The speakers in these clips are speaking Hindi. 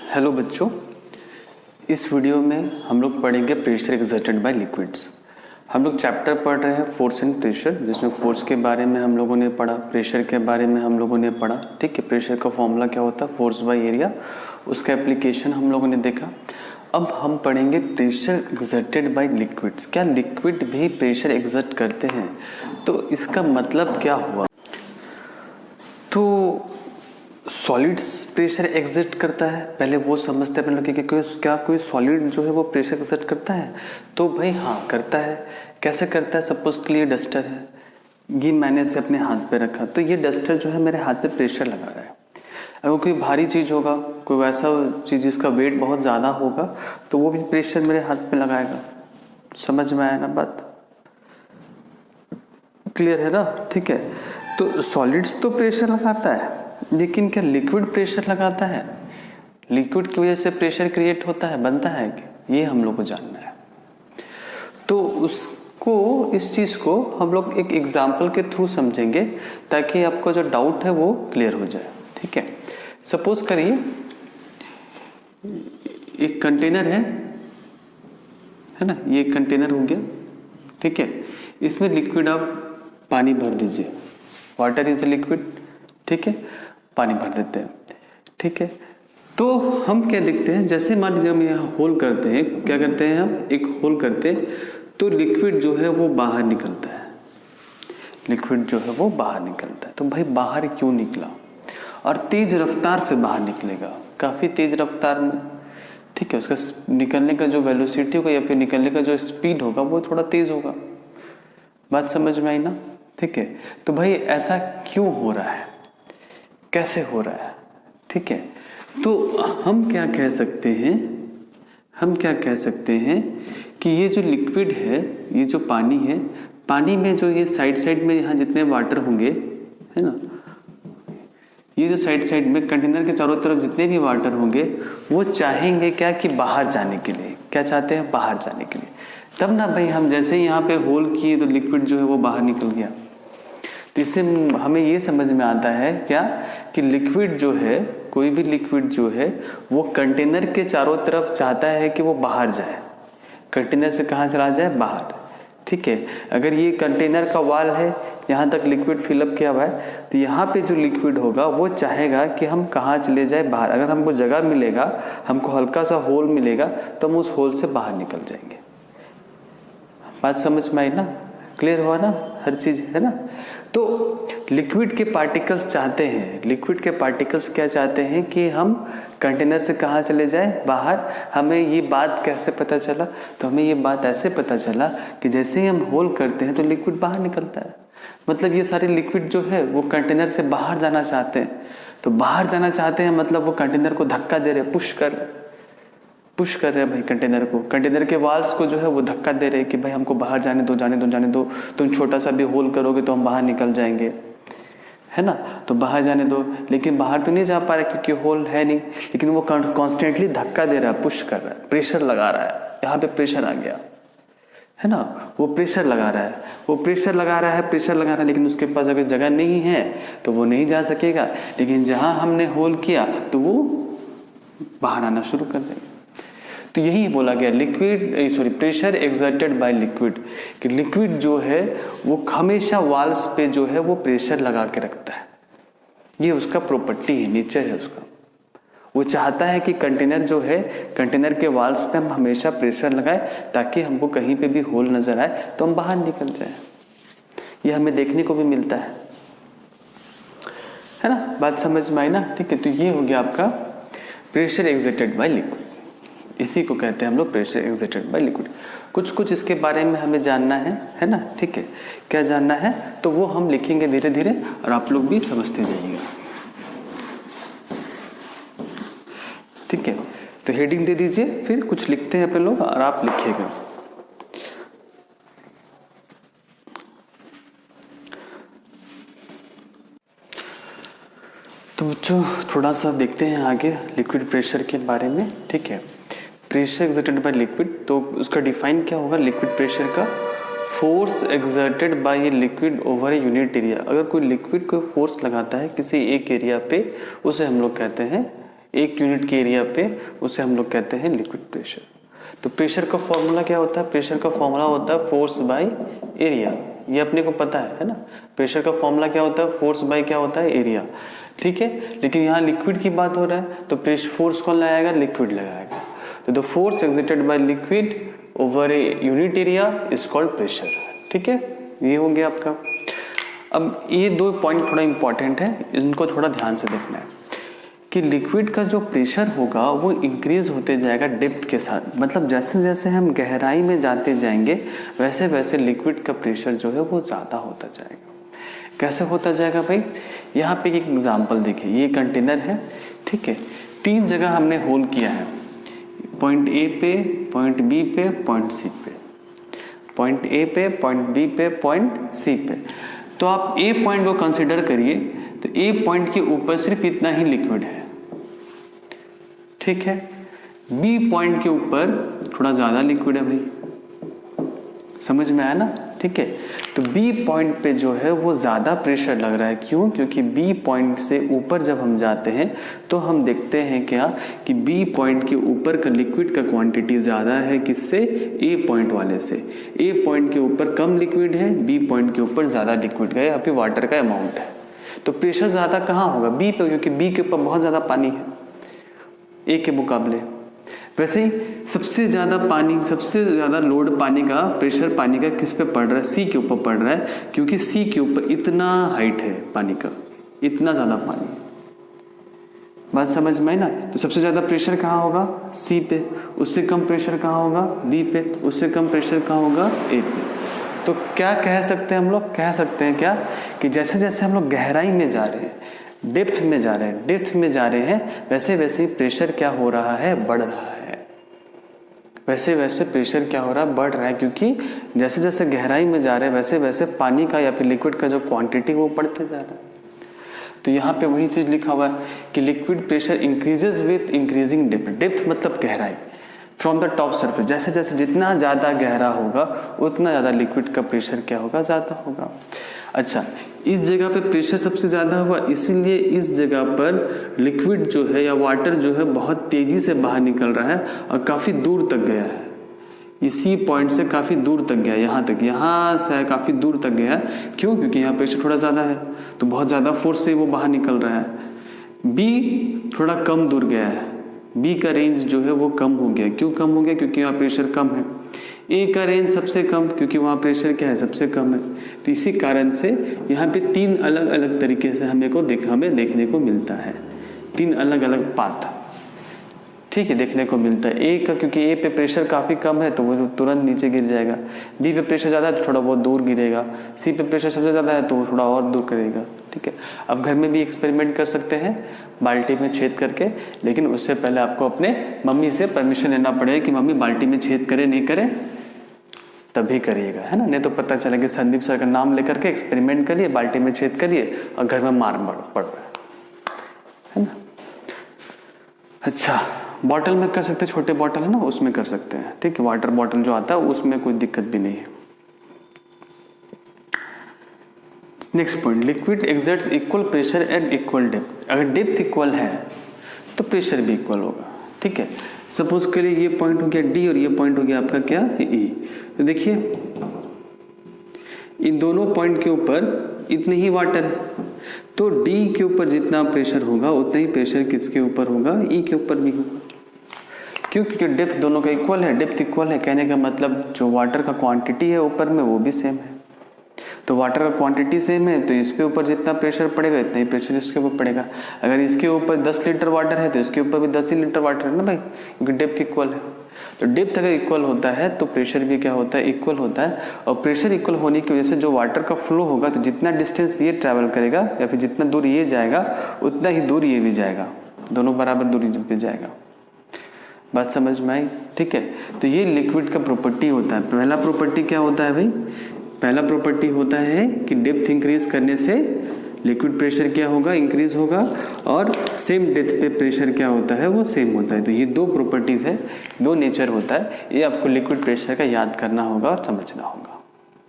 हेलो बच्चों, इस वीडियो में हम लोग पढ़ेंगे प्रेशर एक्सर्टेड बाय लिक्विड्स। हम लोग चैप्टर पढ़ रहे हैं फोर्स एंड प्रेशर, जिसमें फोर्स के बारे में हम लोगों ने पढ़ा, प्रेशर के बारे में हम लोगों ने पढ़ा। ठीक है, प्रेशर का फॉर्मूला क्या होता है, फोर्स बाय एरिया, उसका एप्लीकेशन हम लोगों ने देखा। अब हम पढ़ेंगे प्रेशर एक्सर्टेड बाय लिक्विड्स। क्या लिक्विड भी प्रेशर एक्सर्ट करते हैं? तो इसका मतलब क्या हुआ? तो सॉलिड्स प्रेशर एक्सर्ट करता है, पहले वो समझते हैं अपन लोग कि क्या कोई सॉलिड जो है वो प्रेशर एक्सर्ट करता है? तो भाई हाँ, करता है। कैसे करता है? सपोज के लिए डस्टर है, ये मैंने इसे अपने हाथ पे रखा, तो ये डस्टर जो है मेरे हाथ पे प्रेशर लगा रहा है। अगर कोई भारी चीज़ होगा, कोई वैसा चीज़ जिसका वेट बहुत ज़्यादा होगा, तो वो भी प्रेशर मेरे हाथ पे लगाएगा। समझ में आया ना बात? क्लियर है ना? ठीक है, तो सॉलिड्स तो प्रेशर लगाता है, लेकिन क्या लिक्विड प्रेशर लगाता है? लिक्विड की वजह से प्रेशर क्रिएट होता है, बनता है कि ये हम लोग को जानना है। तो इस चीज़ को हम लोग एक एग्जाम्पल के थ्रू समझेंगे, ताकि आपको जो डाउट है वो क्लियर हो जाए। ठीक है, सपोज करिए एक कंटेनर है ना, ये कंटेनर हो गया। ठीक है, इसमें लिक्विड आप पानी भर दीजिए, वाटर इज ए लिक्विड। ठीक है, पानी भर देते हैं। ठीक है, तो हम क्या देखते हैं, जैसे मान लीजिए हम यहाँ होल करते हैं, क्या करते हैं हम, एक होल करते हैं, तो लिक्विड जो है वो बाहर निकलता है। लिक्विड जो है वो बाहर निकलता है। तो भाई बाहर क्यों निकला? और तेज रफ्तार से बाहर निकलेगा, काफ़ी तेज रफ्तार में। ठीक है, उसका निकलने का जो वेलोसिटी होगा या फिर निकलने का जो स्पीड होगा वो थोड़ा तेज होगा। बात समझ में आई ना? ठीक है, तो भाई ऐसा क्यों हो रहा है, कैसे हो रहा है? ठीक है, तो हम क्या कह सकते हैं, कि ये जो लिक्विड है, ये जो पानी है, पानी में जो ये साइड में यहाँ जितने वाटर होंगे, है ना, ये जो साइड में कंटेनर के चारों तरफ जितने भी वाटर होंगे, वो चाहेंगे क्या कि बाहर जाने के लिए। क्या चाहते हैं? बाहर जाने के लिए। तब ना भाई हम जैसे ही यहाँ पे होल किए तो लिक्विड जो है वो बाहर निकल गया। तो इससे हमें ये समझ में आता है क्या कि लिक्विड जो है, कोई भी लिक्विड जो है वो कंटेनर के चारों तरफ चाहता है कि वो बाहर जाए। कंटेनर से कहाँ चला जाए? बाहर। ठीक है, अगर ये कंटेनर का वॉल है, यहाँ तक लिक्विड फिलअप किया हुआ है, तो यहाँ पे जो लिक्विड होगा वो चाहेगा कि हम कहाँ चले जाए? बाहर। अगर हमको जगह मिलेगा, हमको हल्का सा होल मिलेगा, तो हम उस होल से बाहर निकल जाएंगे। बात समझ में आई ना? क्लियर हुआ ना हर चीज, है ना? तो लिक्विड के पार्टिकल्स चाहते हैं, लिक्विड के पार्टिकल्स क्या चाहते हैं कि हम कंटेनर से कहाँ चले जाएं? बाहर। हमें ये बात कैसे पता चला? तो हमें ये बात ऐसे पता चला कि जैसे ही हम होल करते हैं तो लिक्विड बाहर निकलता है। मतलब ये सारे लिक्विड जो है वो कंटेनर से बाहर जाना चाहते हैं। तो बाहर जाना चाहते हैं मतलब वो कंटेनर को धक्का दे रहे, पुश कर रहे हैं भाई कंटेनर को, कंटेनर के वाल्स को जो है वो धक्का दे रहे हैं कि भाई हमको बाहर जाने दो, तुम छोटा सा भी होल करोगे तो हम बाहर निकल जाएंगे, है ना? तो बाहर जाने दो, लेकिन बाहर तो नहीं जा पा रहा क्योंकि होल है नहीं, लेकिन वो कॉन्स्टेंटली धक्का दे रहा है, पुश कर रहा है, प्रेशर लगा रहा है। यहाँ पे प्रेशर आ गया, है ना? वो प्रेशर लगा रहा है, लेकिन उसके पास अगर जगह नहीं है तो वो नहीं जा सकेगा। लेकिन जहां हमने होल किया तो वो बाहर आना शुरू कर देगा। तो यही बोला गया प्रेशर एक्सर्टेड बाय लिक्विड, कि लिक्विड जो है वो हमेशा वाल्स पे जो है वो प्रेशर लगा के रखता है। ये उसका प्रॉपर्टी है, नेचर है उसका। वो चाहता है कि कंटेनर जो है, कंटेनर के वाल्स पे हम हमेशा प्रेशर लगाएं, ताकि हमको कहीं पे भी होल नजर आए तो हम बाहर निकल जाए। ये हमें देखने को भी मिलता है ना? बात समझ में आई ना? ठीक है, तो ये हो गया आपका प्रेशर एक्सर्टेड बाय लिक्विड। इसी को कहते हैं हम लोग प्रेशर एक्सर्टेड बाय लिक्विड। कुछ इसके बारे में हमें जानना है ना? ठीक है, क्या जानना है तो वो हम लिखेंगे धीरे धीरे, और आप लोग भी समझते जाइएगा। ठीक है, तो हेडिंग दे दीजिए, फिर कुछ लिखते हैं अपन लोग और आप लिखिएगा। तो बच्चों थोड़ा सा देखते हैं आगे लिक्विड प्रेशर के बारे में। ठीक है, प्रेशर एक्सर्टेड बाय लिक्विड, तो उसका डिफाइन क्या होगा लिक्विड प्रेशर का? Force exerted by a liquid over a unit area. अगर कोई लिक्विड कोई फोर्स लगाता है किसी एक एरिया पे, उसे हम लोग कहते हैं 1 यूनिट के एरिया पे, उसे हम लोग कहते हैं लिक्विड प्रेशर। तो प्रेशर का फॉर्मूला क्या होता है? प्रेशर का फॉर्मूला होता है फोर्स बाय एरिया। ये अपने को पता है ना? प्रेशर का फॉर्मूला क्या होता है? फोर्स बाय क्या होता है? एरिया। ठीक है, लेकिन यहाँ लिक्विड की बात हो रहा है तो प्रेशर फोर्स कौन लगाएगा? लिक्विड लगाएगा। तो the force exerted by liquid over a unit area is called pressure. ठीक है, ये हो गया आपका। अब ये 2 पॉइंट थोड़ा इंपॉर्टेंट है, इनको थोड़ा ध्यान से देखना है कि लिक्विड का जो प्रेशर होगा वो इंक्रीज होते जाएगा डेप्थ के साथ। मतलब जैसे जैसे हम गहराई में जाते जाएंगे वैसे वैसे लिक्विड का प्रेशर जो है वो ज़्यादा होता जाएगा। कैसे होता जाएगा भाई? यहाँ पे एक एग्जांपल देखिए, ये कंटेनर है, ठीक है, 3 जगह हमने होल किया है, पॉइंट ए पे, पॉइंट बी पे, पॉइंट सी पे। पॉइंट ए पे, पॉइंट बी पे, पॉइंट सी पे। तो आप ए पॉइंट को कंसिडर करिए, तो ए पॉइंट के ऊपर सिर्फ इतना ही लिक्विड है, ठीक है। बी पॉइंट के ऊपर थोड़ा ज्यादा लिक्विड है भाई, समझ में आया ना? ठीक है, तो बी पॉइंट पे जो है वो ज्यादा प्रेशर लग रहा है। क्यों? क्योंकि बी पॉइंट से ऊपर जब हम जाते हैं तो हम देखते हैं क्या कि बी पॉइंट के ऊपर का लिक्विड का क्वांटिटी ज्यादा है किससे? ए पॉइंट वाले से। ए पॉइंट के ऊपर कम लिक्विड है, बी पॉइंट के ऊपर ज्यादा लिक्विड का या फिर वाटर का अमाउंट है। तो प्रेशर ज्यादा कहाँ होगा? बी पे, क्योंकि बी के ऊपर बहुत ज्यादा पानी है ए के मुकाबले। वैसे ही सबसे ज्यादा पानी, सबसे ज्यादा लोड पानी का, प्रेशर पानी का किस पे पड़ रहा है? सी के ऊपर पड़ रहा है, क्योंकि सी के ऊपर इतना हाइट है पानी का, इतना ज्यादा पानी। बात समझ में आई ना? तो सबसे ज्यादा प्रेशर कहाँ होगा? सी पे। उससे कम प्रेशर कहाँ होगा? बी पे। उससे कम प्रेशर कहाँ होगा? ए पे। तो क्या कह सकते हैं हम लोग? कह सकते हैं क्या कि जैसे जैसे हम लोग गहराई में जा रहे हैं, डेप्थ में जा रहे हैं, डेप्थ में जा रहे हैं, वैसे वैसे प्रेशर क्या हो रहा है? बढ़ रहा है। वैसे वैसे प्रेशर क्या हो रहा है? बढ़ रहा है, क्योंकि जैसे जैसे गहराई में जा रहे हैं वैसे वैसे पानी का या फिर लिक्विड का जो क्वांटिटी वो बढ़ते जा रहा है। तो यहाँ पे वही चीज लिखा हुआ है कि liquid pressure increases with increasing depth. Depth मतलब गहराई, फ्रॉम द टॉप सरफेस। जैसे जैसे जितना ज्यादा गहरा होगा उतना ज्यादा लिक्विड का प्रेशर क्या होगा? ज्यादा होगा। अच्छा, इस जगह पे प्रेशर सबसे ज्यादा हुआ, इसीलिए इस जगह पर लिक्विड जो है या वाटर जो है बहुत तेजी से बाहर निकल रहा है और काफी दूर तक गया है। इसी पॉइंट से काफी दूर तक गया, यहाँ तक, यहाँ से काफी दूर तक गया। क्यों? क्योंकि यहाँ प्रेशर थोड़ा ज्यादा है, तो बहुत ज्यादा फोर्स से वो बाहर निकल रहा है। बी थोड़ा कम दूर गया है, बी का रेंज जो है वो कम हो गया। क्यों कम हो गया? क्योंकि यहाँ प्रेशर कम है। ए का रेंज सबसे कम, क्योंकि वहाँ प्रेशर क्या है? सबसे कम है। तो इसी कारण से यहाँ पे 3 अलग अलग तरीके से हमें देखने को मिलता है, 3 अलग अलग पाथ, ठीक है, देखने को मिलता है। ए का, क्योंकि ए पे प्रेशर काफी कम है तो वो तुरंत नीचे गिर जाएगा। बी पे प्रेशर ज्यादा है तो थोड़ा बहुत दूर गिरेगा। सी पे प्रेशर सबसे ज्यादा है तो वो थोड़ा और दूर करेगा। ठीक है, अब घर में भी एक्सपेरिमेंट कर सकते हैं बाल्टी में छेद करके, लेकिन उससे पहले आपको अपने मम्मी से परमिशन लेना पड़ेगा कि मम्मी बाल्टी में छेद करे नहीं करे, तभी करिएगा, है ना? नहीं तो पता चला कि संदीप सर का नाम लेकर के एक्सपेरिमेंट करिए, बाल्टी में छेद करिए और घर में मार पड़ रहा है ना? अच्छा, बॉटल में कर सकते हैं, छोटे बॉटल है ना उसमें कर सकते हैं, ठीक है। वाटर बॉटल जो आता है उसमें कोई दिक्कत भी नहीं है। Next point, liquid exerts equal pressure at equal depth. अगर डेप्थ इक्वल है तो प्रेशर भी इक्वल होगा, ठीक है। सपोज करिए ये पॉइंट हो गया डी और ये पॉइंट हो गया आपका क्या? ई। तो देखिए इन दोनों पॉइंट के ऊपर इतने ही वाटर है, तो डी के ऊपर जितना प्रेशर होगा उतना ही प्रेशर किसके ऊपर होगा? ई के ऊपर भी होगा। क्यों? क्योंकि डेप्थ दोनों का इक्वल है। डेप्थ इक्वल है कहने का मतलब जो वाटर का क्वांटिटी है ऊपर में वो भी सेम है। तो वाटर का क्वांटिटी सेम है तो इसके ऊपर जितना प्रेशर पड़ेगा इतना ही प्रेशर इसके ऊपर पड़ेगा। अगर इसके ऊपर 10 लीटर वाटर है तो इसके ऊपर भी 10 ही लीटर वाटर है ना भाई, क्योंकि डेप्थ इक्वल है। तो डेप्थ अगर इक्वल होता है तो प्रेशर भी क्या होता है? इक्वल होता है। और प्रेशर इक्वल होने की वजह से जो वाटर का फ्लो होगा, तो जितना डिस्टेंस ये ट्रैवल करेगा या फिर जितना दूर ये जाएगा उतना ही दूर ये भी जाएगा, दोनों बराबर दूरी पे जाएगा। बात समझ में आई? ठीक है, तो ये लिक्विड का प्रॉपर्टी होता है। पहला प्रॉपर्टी क्या होता है भाई? पहला प्रॉपर्टी होता है कि डेप्थ इंक्रीज करने से लिक्विड प्रेशर क्या होगा? इंक्रीज होगा, और सेम डेप्थ पे प्रेशर क्या होता है? वो सेम होता है। तो ये 2 प्रॉपर्टीज है, 2 नेचर होता है। ये आपको लिक्विड प्रेशर का याद करना होगा और समझना होगा,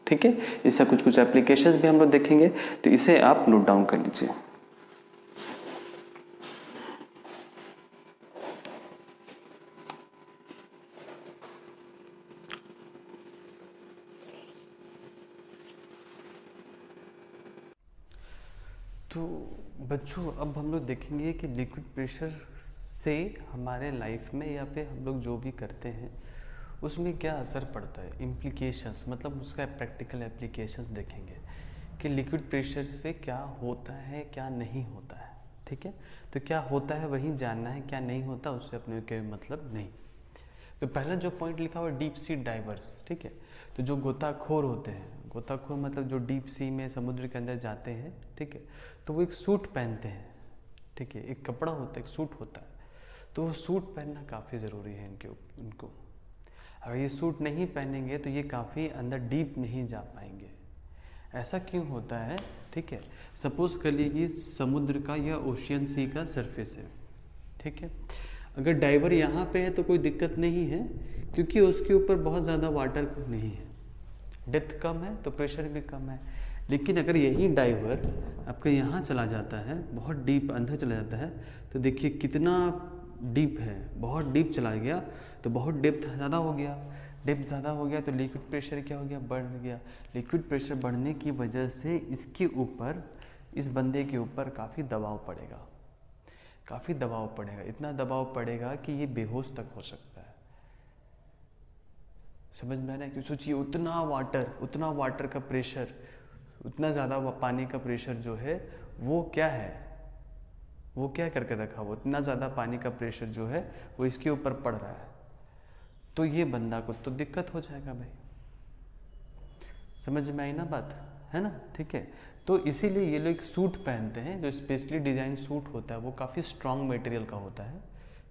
ठीक है। इससे कुछ एप्लीकेशंस भी हम लोग देखेंगे, तो इसे आप नोट डाउन कर लीजिए। तो बच्चों अब हम लोग देखेंगे कि लिक्विड प्रेशर से हमारे लाइफ में या फिर हम लोग जो भी करते हैं उसमें क्या असर पड़ता है, इम्प्लीकेशंस, मतलब उसका प्रैक्टिकल एप्लीकेशंस देखेंगे कि लिक्विड प्रेशर से क्या होता है क्या नहीं होता है। ठीक है, तो क्या होता है वही जानना है, क्या नहीं होता उससे अपने कोई मतलब नहीं। तो पहला जो पॉइंट लिखा हुआ डीप सी डाइवर्स। ठीक है, तो जो गोताखोर होते हैं, गोताखोर मतलब जो डीप सी में समुद्र के अंदर जाते हैं, ठीक है, तो वो एक सूट पहनते हैं। ठीक है, एक कपड़ा होता है, एक सूट होता है, तो वो सूट पहनना काफ़ी ज़रूरी है उनको। अगर ये सूट नहीं पहनेंगे तो ये काफ़ी अंदर डीप नहीं जा पाएंगे। ऐसा क्यों होता है? ठीक है, सपोज कर लीजिए समुद्र का या ओशियन सी का सरफेस है। ठीक है, अगर डाइवर यहाँ पे है तो कोई दिक्कत नहीं है, क्योंकि उसके ऊपर बहुत ज़्यादा वाटर नहीं है, डेप्थ कम है तो प्रेशर भी कम है। लेकिन अगर यही डाइवर आपका यहाँ चला जाता है, बहुत डीप अंदर चला जाता है, तो देखिए कितना डीप है, बहुत डीप चला गया, तो बहुत डेप्थ ज़्यादा हो गया। डेप्थ ज़्यादा हो गया तो लिक्विड प्रेशर क्या हो गया? बढ़ गया। लिक्विड प्रेशर बढ़ने की वजह से इसके ऊपर, इस बंदे के ऊपर काफ़ी दबाव पड़ेगा, काफ़ी दबाव पड़ेगा। इतना दबाव पड़ेगा कि ये बेहोश तक हो सकता है। समझ में आ रहा है? कि सोचिए उतना वाटर का प्रेशर, उतना ज़्यादा पानी का प्रेशर जो है वो क्या है, वो क्या करके रखा, वो इतना ज़्यादा पानी का प्रेशर जो है वो इसके ऊपर पड़ रहा है, तो ये बंदा को तो दिक्कत हो जाएगा भाई। समझ में आई ना बात, है ना? ठीक है, तो इसीलिए ये लोग सूट पहनते हैं, जो स्पेशली डिज़ाइन सूट होता है वो काफ़ी स्ट्रॉन्ग मटेरियल का होता है।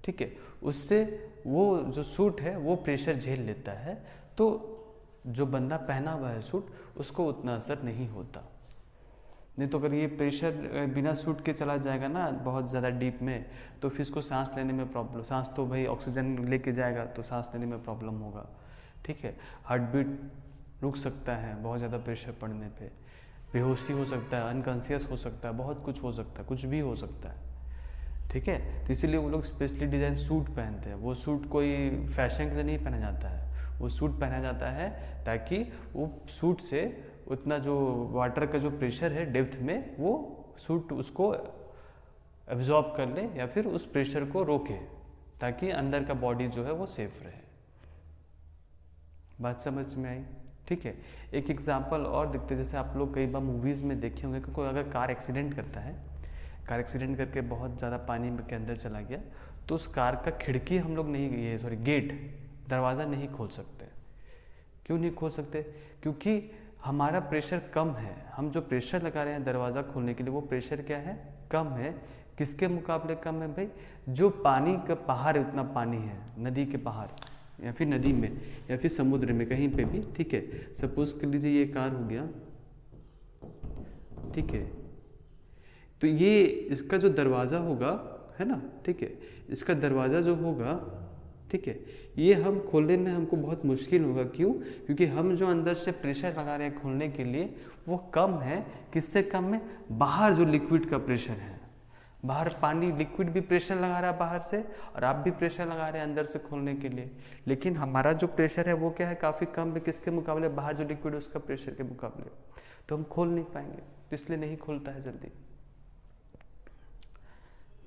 ठीक है, उससे वो जो सूट है वो प्रेशर झेल लेता है, तो जो बंदा पहना हुआ है सूट उसको उतना असर नहीं होता। नहीं तो अगर ये प्रेशर बिना सूट के चला जाएगा ना बहुत ज़्यादा डीप में, तो फिर इसको सांस लेने में प्रॉब्लम, सांस तो भाई ऑक्सीजन लेके जाएगा तो सांस लेने में प्रॉब्लम होगा। ठीक है, हार्ट बीट रुक सकता है बहुत ज़्यादा प्रेशर पड़ने पे, बेहोशी हो सकता है, अनकॉन्शियस हो सकता है, बहुत कुछ हो सकता है, कुछ भी हो सकता है। ठीक है, तो इसीलिए वो लोग स्पेशली डिज़ाइन सूट पहनते हैं। वो सूट कोई फैशन के लिए नहीं पहना जाता है, वो सूट पहना जाता है ताकि वो सूट से उतना जो वाटर का जो प्रेशर है डेप्थ में, वो सूट उसको एब्जॉर्ब कर ले या फिर उस प्रेशर को रोके, ताकि अंदर का बॉडी जो है वो सेफ रहे। बात समझ में आई? ठीक है, एक एग्जांपल और देखते हैं। जैसे आप लोग कई बार मूवीज़ में देखे होंगे कि कोई अगर कार एक्सीडेंट करता है, कार एक्सीडेंट करके बहुत ज़्यादा पानी के अंदर चला गया, तो उस कार का खिड़की हम लोग नहीं, ये सॉरी गेट, दरवाज़ा नहीं खोल सकते। क्यों नहीं खोल सकते? क्योंकि हमारा प्रेशर कम है। हम जो प्रेशर लगा रहे हैं दरवाज़ा खोलने के लिए, वो प्रेशर क्या है? कम है। किसके मुकाबले कम है भाई? जो पानी का बाहर है, उतना पानी है नदी के बाहर या फिर नदी में या फिर समुद्र में, कहीं पे भी। ठीक है, सपोज कर लीजिए ये कार हो गया। ठीक है, तो ये इसका जो दरवाज़ा होगा, है ना? ठीक है, इसका दरवाज़ा जो होगा, ठीक है, ये हम खोलने में हमको बहुत मुश्किल होगा। क्यों? क्योंकि हम जो अंदर से प्रेशर लगा रहे हैं खोलने के लिए वो कम है। किससे कम है? बाहर जो लिक्विड का प्रेशर है, बाहर पानी लिक्विड भी प्रेशर लगा रहा है बाहर से, और आप भी प्रेशर लगा रहे हैं अंदर से खोलने के लिए। लेकिन हमारा जो प्रेशर है वो क्या है? काफ़ी कम है। किसके मुकाबले? बाहर जो लिक्विड है उसका प्रेशर के मुकाबले। तो हम खोल नहीं पाएंगे, तो इसलिए नहीं खुलता है जल्दी।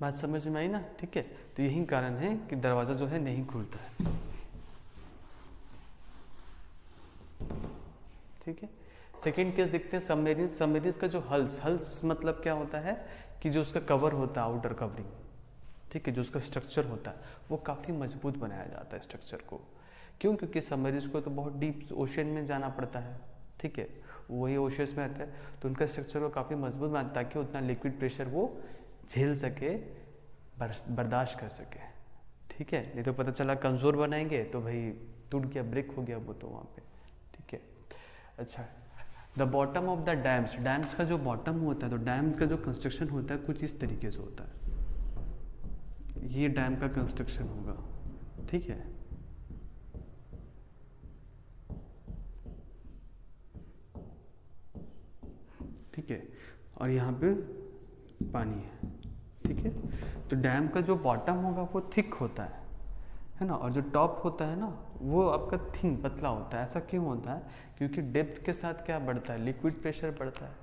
बात समझ में आई ना? ठीक है, तो यही कारण है कि दरवाज़ा जो है नहीं खुलता है। ठीक है, सेकेंड केस देखते हैं सबमरीन। सबमरीन का जो हल्स मतलब क्या होता है कि जो उसका कवर होता है, आउटर कवरिंग, ठीक है, जो उसका स्ट्रक्चर होता है वो काफ़ी मजबूत बनाया जाता है स्ट्रक्चर को। क्यों? क्योंकि सबमरीन को तो बहुत डीप ओशन में जाना पड़ता है। ठीक है, वही ओशियस में रहता है, तो उनका स्ट्रक्चर को काफ़ी मजबूत बनाता है ताकि उतना लिक्विड प्रेशर वो झेल सके, बर्दाश्त कर सके। ठीक है, नहीं तो पता चला कमज़ोर बनाएंगे तो भाई टूट गया, ब्रेक हो गया वो तो वहाँ पे। ठीक है, अच्छा, the bottom of the dams. Dams का जो बॉटम होता है, तो डैम का जो कंस्ट्रक्शन होता है कुछ इस तरीके से होता है। ये डैम का कंस्ट्रक्शन होगा। ठीक है, ठीक है, और यहाँ पे पानी है। ठीक है, तो डैम का जो बॉटम होगा वो थिक होता है ना, और जो टॉप होता है ना वो आपका थिन, पतला होता है। ऐसा क्यों होता है? क्योंकि डेप्थ के साथ क्या बढ़ता है? लिक्विड प्रेशर बढ़ता है।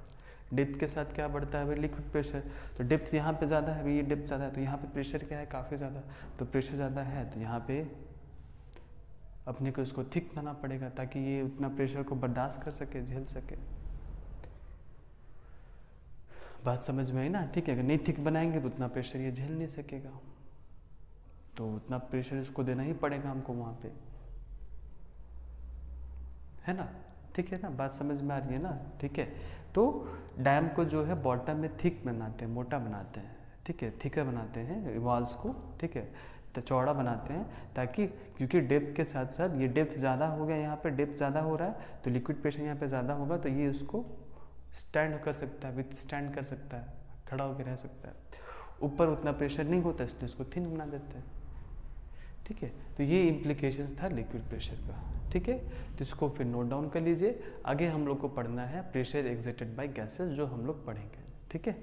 डेप्थ के साथ क्या बढ़ता है भाई, लिक्विड प्रेशर। तो डेप्थ यहाँ पे ज़्यादा है भाई, ये डेप्थ ज़्यादा है, तो यहाँ पे प्रेशर क्या है, काफ़ी ज़्यादा। तो प्रेशर ज़्यादा है तो यहाँ पे अपने को इसको थिक करना पड़ेगा ताकि ये उतना प्रेशर को बर्दाश्त कर सके, झेल सके। बात समझ में आई ना? ठीक है, अगर नहीं थिक बनाएंगे तो उतना प्रेशर ये झेल नहीं सकेगा, तो उतना प्रेशर इसको देना ही पड़ेगा हमको वहाँ पे, है ना? ठीक है ना, बात समझ में आ रही है ना? ठीक है, तो डैम को जो है बॉटम में थिक बनाते हैं, मोटा बनाते हैं, ठीक है, थिकर बनाते हैं वॉल्स को, ठीक है, तो चौड़ा बनाते हैं ताकि, क्योंकि डेप्थ के साथ साथ ये डेप्थ ज़्यादा हो गया, यहाँ पे डेप्थ ज़्यादा हो रहा है तो लिक्विड प्रेशर यहाँ पे ज़्यादा होगा, तो ये उसको स्टैंड कर सकता है, विथ स्टैंड कर सकता है, खड़ा होकर रह सकता है। ऊपर उतना प्रेशर नहीं होता इसलिए उसको थिन बना देते हैं, ठीक है। तो ये इम्प्लीकेशंस था लिक्विड प्रेशर का, ठीक है। तो इसको फिर नोट डाउन कर लीजिए। आगे हम लोग को पढ़ना है प्रेशर एक्सर्टेड बाय गैसेस, जो हम लोग पढ़ेंगे, ठीक है।